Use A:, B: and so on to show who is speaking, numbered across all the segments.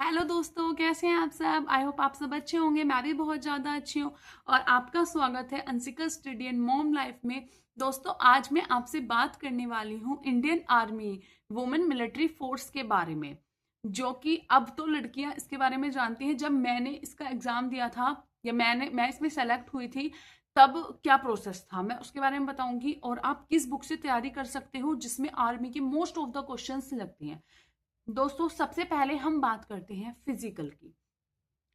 A: Hello दोस्तों, कैसे हैं आप सब। आई होप आप सब अच्छे होंगे। मैं भी बहुत ज़्यादा अच्छी हूँ और आपका स्वागत है Anshika study and mom life में। दोस्तों, आज मैं आपसे बात करने वाली हूँ Indian army women military force के बारे में, जो कि अब तो लड़कियां इसके बारे में जानती हैं। जब मैंने इसका एग्ज़ाम दिया था या मैं इसमें सेलेक्ट हुई थी, तब क्या प्रोसेस था मैं उसके बारे में बताऊंगी, और आप किस बुक से तैयारी कर सकते हो जिसमें आर्मी के मोस्ट ऑफ द क्वेश्चंस लगती हैं। दोस्तों, सबसे पहले हम बात करते हैं फिजिकल की।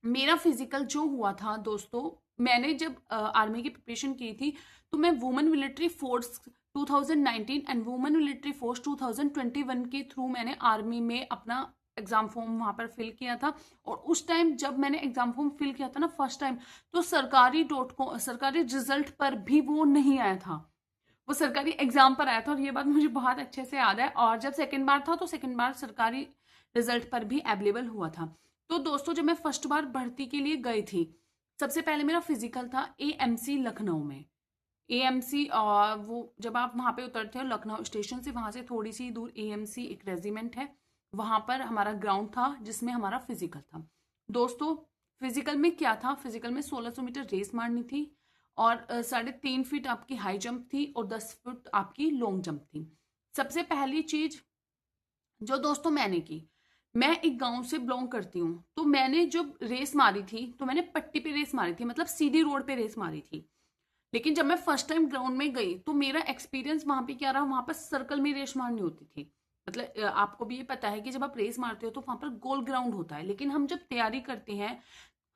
A: मेरा फिजिकल जो हुआ था दोस्तों, मैंने जब आर्मी की प्रिपरेशन की थी, तो मैं women military force 2019 and women military force 2021 के थ्रू मैंने आर्मी में अपना एग्जाम फॉर्म वहां पर फिल किया था। और उस टाइम जब मैंने एग्जाम फॉर्म फिल किया था ना फर्स्ट टाइम, तो सरकारी रिजल्ट पर भी वो नहीं आया था। वो सरकारी एग्जाम पर आया था, और ये बात मुझे बहुत अच्छे से याद है। और जब सेकंड बार था, तो सेकंड बार सरकारी रिजल्ट पर भी अवेलेबल हुआ था। तो दोस्तों, जब मैं फर्स्ट बार भर्ती के लिए गई थी, सबसे पहले मेरा फिजिकल था एएमसी लखनऊ में। एएमसी, और वो जब आप वहां पे उतरते हो लखनऊ स्टेशन से, वहां से थोड़ी सी दूर एएमसी एक रेजिमेंट है, वहां पर हमारा ग्राउंड था जिसमें हमारा फिजिकल था। दोस्तों, फिजिकल में क्या था, फिजिकल में 1600 मीटर रेस मारनी थी, और 3.5 फीट आपकी हाई जंप थी, और 10 फुट आपकी लॉन्ग जंप थी। सबसे पहली चीज जो दोस्तों मैंने की, मैं एक गांव से बिलोंग करती हूँ, तो मैंने जब रेस मारी थी, तो मैंने पट्टी पे रेस मारी थी, मतलब सीधी रोड पे रेस मारी थी। लेकिन जब मैं फर्स्ट टाइम ग्राउंड में गई, तो मेरा एक्सपीरियंस वहां पे क्या रहा, वहां पर सर्कल में रेस मारनी होती थी। मतलब आपको भी ये पता है कि जब आप रेस मारते हो तो वहां पर गोल ग्राउंड होता है, लेकिन हम जब तैयारी करते हैं,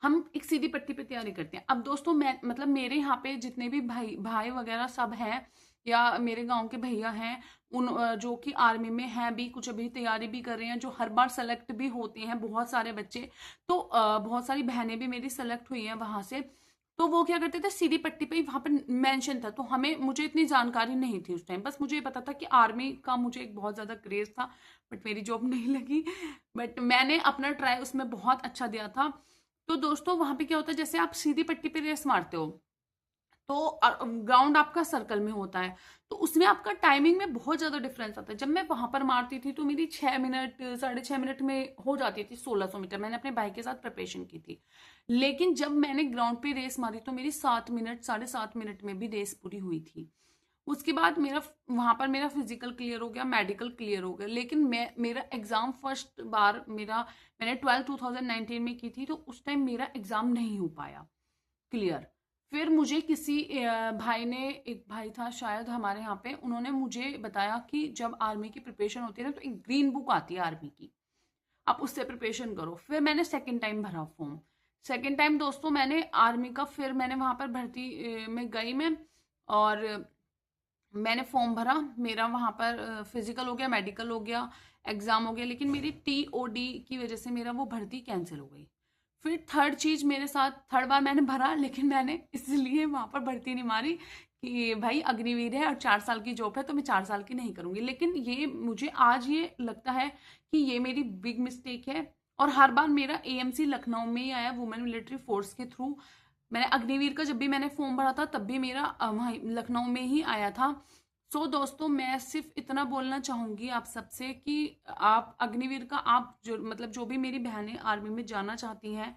A: हम एक सीधी पट्टी पे तैयारी करते हैं। अब दोस्तों, मैं मतलब मेरे यहाँ पे जितने भी भाई भाई वगैरह सब हैं, या मेरे गांव के भैया हैं, उन जो कि आर्मी में हैं भी, कुछ अभी तैयारी भी कर रहे हैं, जो हर बार सेलेक्ट भी होते हैं बहुत सारे बच्चे। तो बहुत सारी बहनें भी मेरी सेलेक्ट हुई हैं वहां से। तो वो क्या करते थे, सीधी पट्टी पे ही वहां पर मेंशन था। तो हमें मुझे इतनी जानकारी नहीं थी उस टाइम, बस मुझे ये पता था कि आर्मी का मुझे एक बहुत ज्यादा क्रेज था। बट मेरी जॉब नहीं लगी। बट मैंने अपना ट्राई उसमें बहुत अच्छा दिया था। तो दोस्तों, वहां पे क्या होता है, जैसे आप सीधी पट्टी पे रेस मारते हो, तो ग्राउंड आपका सर्कल में होता है, तो उसमें आपका टाइमिंग में बहुत ज्यादा डिफरेंस आता है। जब मैं वहां पर मारती थी, तो मेरी 6 मिनट 6.5 मिनट में हो जाती थी 1600 मीटर। मैंने अपने भाई के साथ प्रिपरेशन की थी। लेकिन जब मैंने ग्राउंड पे रेस मारी, तो मेरी 7 मिनट 7.5 मिनट में भी रेस पूरी हुई थी। उसके बाद मेरा वहां पर मेरा फिजिकल क्लियर हो गया, मेडिकल क्लियर हो गया। लेकिन मेरा एग्जाम फर्स्ट बार मैंने 2019 में की थी, तो उस टाइम मेरा एग्जाम नहीं हो पाया क्लियर। फिर मुझे किसी भाई ने, एक भाई था शायद हमारे यहाँ पे, उन्होंने मुझे बताया कि जब आर्मी की प्रिपरेशन होती है ना, तो एक ग्रीन बुक आती है आर्मी की, आप उससे प्रिपरेशन करो। फिर मैंने सेकंड टाइम भरा फॉर्म। सेकंड टाइम दोस्तों मैंने आर्मी का, फिर मैंने वहां पर भर्ती में गई मैं, और मैंने फॉर्म भरा। मेरा वहां पर फिजिकल हो गया, मेडिकल हो गया, एग्जाम हो गया। लेकिन मेरी टीओडी की वजह से मेरा वो भर्ती कैंसिल हो गई। फिर थर्ड चीज मेरे साथ, थर्ड बार मैंने भरा, लेकिन मैंने इसलिए वहां पर भर्ती नहीं मारी कि भाई अग्निवीर है और 4 साल की जॉब है, तो मैं 4 साल की नहीं करूंगी। लेकिन ये मुझे आज ये लगता है कि ये मेरी बिग मिस्टेक है। और हर बार मेरा एएमसी लखनऊ में ही आया, वुमेन मिलिट्री फोर्स के थ्रू। मैंने अग्निवीर का जब भी मैंने फॉर्म भरा था, तब भी मेरा वहीं लखनऊ में ही आया था। सो दोस्तों, मैं सिर्फ इतना बोलना चाहूंगी आप सबसे कि आप अग्निवीर का, आप जो मतलब जो भी मेरी बहनें आर्मी में जाना चाहती हैं,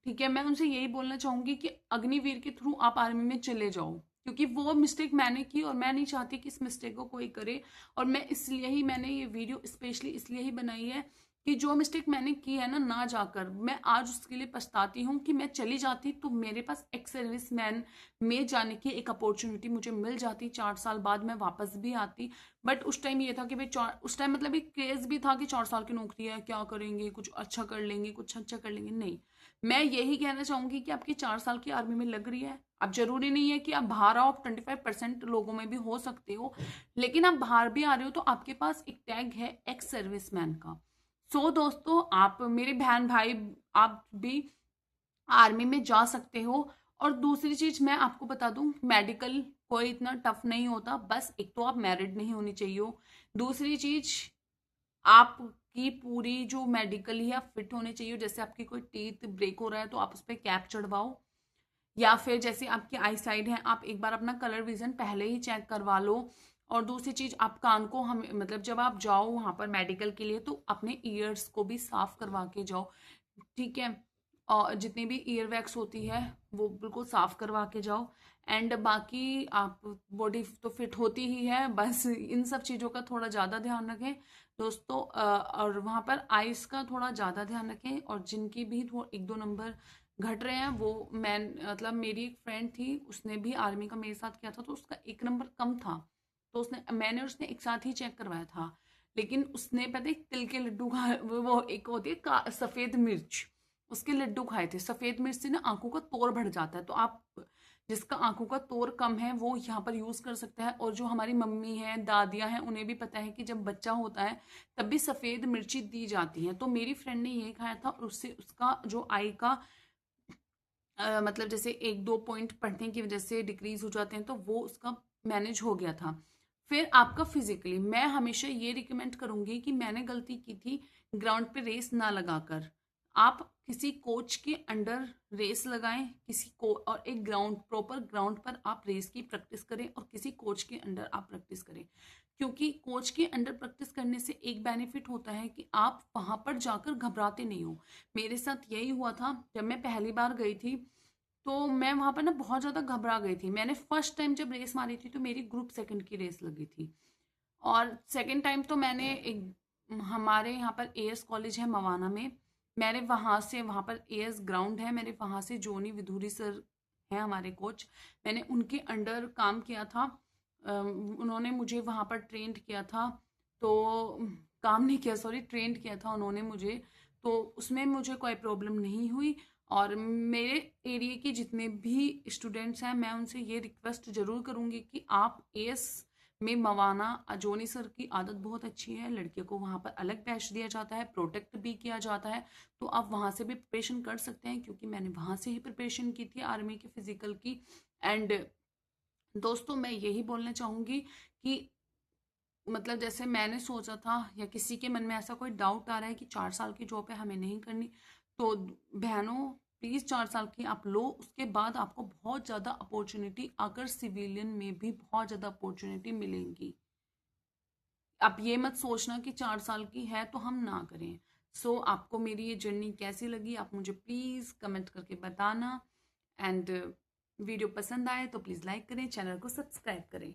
A: ठीक है, मैं उनसे यही बोलना चाहूंगी कि अग्निवीर के थ्रू आप आर्मी में चले जाओ। क्योंकि वो मिस्टेक मैंने की, और मैं नहीं चाहती कि इस मिस्टेक को कोई करे। और मैं इसलिए ही मैंने ये वीडियो स्पेशली इसलिए ही बनाई है कि जो मिस्टेक मैंने की है ना जाकर, मैं आज उसके लिए पछताती हूँ कि मैं चली जाती, तो मेरे पास एक्स सर्विस मैन में जाने की एक अपॉर्चुनिटी मुझे मिल जाती। 4 साल बाद मैं वापस भी आती। बट उस टाइम ये था कि भाई, उस टाइम मतलब एक क्रेज भी था कि 4 साल की नौकरी है, क्या करेंगे, कुछ अच्छा कर लेंगे, कुछ अच्छा कर लेंगे। नहीं, मैं यही कहना चाहूंगी कि आपकी 4 साल की आर्मी में लग रही है, अब जरूरी नहीं है कि आप बाहर आओ। आप 25% लोगों में भी हो सकते हो, लेकिन आप बाहर भी आ रहे हो, तो आपके पास एक टैग है एक्स सर्विसमैन का। सो दोस्तों, आप मेरे बहन भाई, आप भी आर्मी में जा सकते हो। और दूसरी चीज मैं आपको बता दूं, मेडिकल कोई इतना टफ नहीं होता। बस एक तो आप मैरिड नहीं होनी चाहिए हो। दूसरी चीज, आपकी पूरी जो मेडिकल है आप फिट होने चाहिए। जैसे आपकी कोई टीथ ब्रेक हो रहा है, तो आप उस पर कैप चढ़वाओ। या फिर जैसे आपकी आई साइड है, आप एक बार अपना कलर विजन पहले ही चेक करवा लो। और दूसरी चीज़, आप कान को हम मतलब जब आप जाओ वहाँ पर मेडिकल के लिए तो अपने ईयर्स को भी साफ करवा के जाओ, ठीक है। और जितनी भी ईयर वैक्स होती है वो बिल्कुल साफ करवा के जाओ। एंड बाकी आप बॉडी तो फिट होती ही है, बस इन सब चीज़ों का थोड़ा ज़्यादा ध्यान रखें दोस्तों। और वहाँ पर आइस का थोड़ा ज़्यादा ध्यान रखें, और जिनकी भी एक दो नंबर घट रहे हैं वो, मैं मतलब मेरी एक फ्रेंड थी, उसने भी आर्मी का मेरे साथ किया था तो उसका एक नंबर कम था, तो उसने एक साथ ही चेक करवाया था। लेकिन उसने पता है तिल के लड्डू खा, वो एक होती है सफेद मिर्च, उसके लड्डू खाए थे। सफेद मिर्च से ना आंखों का तौर बढ़ जाता है, तो आप जिसका आंखों का तौर कम है वो यहाँ पर यूज कर सकता है। और जो हमारी मम्मी है, दादियां हैं, उन्हें भी पता है कि जब बच्चा होता है तब भी सफेद मिर्ची दी जाती है। तो मेरी फ्रेंड ने ये खाया था और उससे उसका जो आई का मतलब जैसे एक दो पॉइंट पढ़ने की वजह से डिक्रीज हो जाते हैं, तो वो उसका मैनेज हो गया था। फिर आपका फिजिकली, मैं हमेशा ये रिकमेंड करूंगी कि मैंने गलती की थी ग्राउंड पे रेस ना लगाकर। आप किसी कोच के अंडर रेस लगाएं, किसी को, और एक ग्राउंड, प्रॉपर ग्राउंड पर आप रेस की प्रैक्टिस करें और किसी कोच के अंडर आप प्रैक्टिस करें। क्योंकि कोच के अंडर प्रैक्टिस करने से एक बेनिफिट होता है कि आप वहां पर जाकर घबराते नहीं हो। मेरे साथ यही हुआ था जब मैं पहली बार गई थी, तो मैं वहां पर ना बहुत ज़्यादा घबरा गई थी। मैंने फर्स्ट टाइम जब रेस मारी थी तो मेरी ग्रुप सेकंड की रेस लगी थी। और सेकंड टाइम तो मैंने एक, हमारे यहाँ पर एएस कॉलेज है मवाना में, मैंने वहाँ से, वहाँ पर एएस ग्राउंड है, मैंने वहाँ से जोनी विधूरी सर हैं हमारे कोच, मैंने उनके अंडर काम किया था। उन्होंने मुझे वहाँ पर ट्रेंड किया था। तो काम नहीं किया, सॉरी, ट्रेंड किया था उन्होंने मुझे। तो उसमें मुझे कोई प्रॉब्लम नहीं हुई। और मेरे एरिया के जितने भी स्टूडेंट्स हैं, मैं उनसे ये रिक्वेस्ट जरूर करूंगी कि आप एएस में मवाना, जोनी सर की आदत बहुत अच्छी है, लड़कियों को वहाँ पर अलग बैच दिया जाता है, प्रोटेक्ट भी किया जाता है। तो आप वहाँ से भी प्रिपरेशन कर सकते हैं, क्योंकि मैंने वहाँ से ही प्रिपरेशन की थी आर्मी के फिजिकल की। एंड दोस्तों मैं यही बोलना चाहूँगी कि मतलब जैसे मैंने सोचा था, या किसी के मन में ऐसा कोई डाउट आ रहा है कि 4 साल की जॉब है हमें नहीं करनी, तो बहनों प्लीज 4 साल की आप लो, उसके बाद आपको बहुत ज्यादा अपॉर्चुनिटी, अगर सिविलियन में भी बहुत ज्यादा अपॉर्चुनिटी मिलेंगी। आप ये मत सोचना कि 4 साल की है तो हम ना करें। सो आपको मेरी ये जर्नी कैसी लगी आप मुझे प्लीज कमेंट करके बताना। एंड वीडियो पसंद आए तो प्लीज लाइक करें, चैनल को सब्सक्राइब करें।